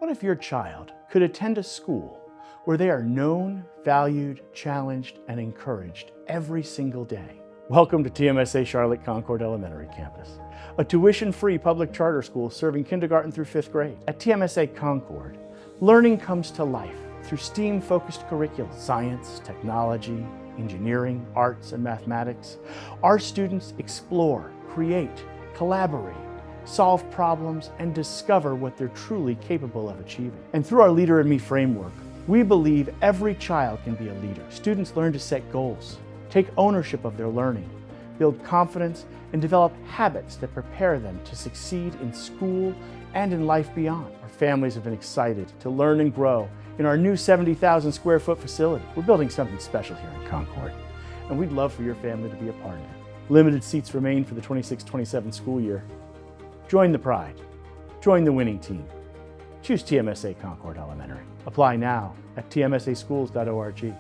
What if your child could attend a school where they are known, valued, challenged, and encouraged every single day? Welcome to TMSA Charlotte-Concord Elementary campus, a tuition-free public charter school serving kindergarten through 5th grade. At TMSA Concord, learning comes to life through STEAM-focused curricula, science, technology, engineering, arts, and mathematics. Our students explore, create, collaborate, solve problems, and discover what they're truly capable of achieving. And through our Leader in Me framework, we believe every child can be a leader. Students learn to set goals, take ownership of their learning, build confidence, and develop habits that prepare them to succeed in school and in life beyond. Our families have been excited to learn and grow in our new 70,000 square foot facility. We're building something special here in Concord, and we'd love for your family to be a part of it. Limited seats remain for the 26-27 school year. Join the pride. Join the winning team. Choose TMSA Concord Elementary. Apply now at tmsaschools.org.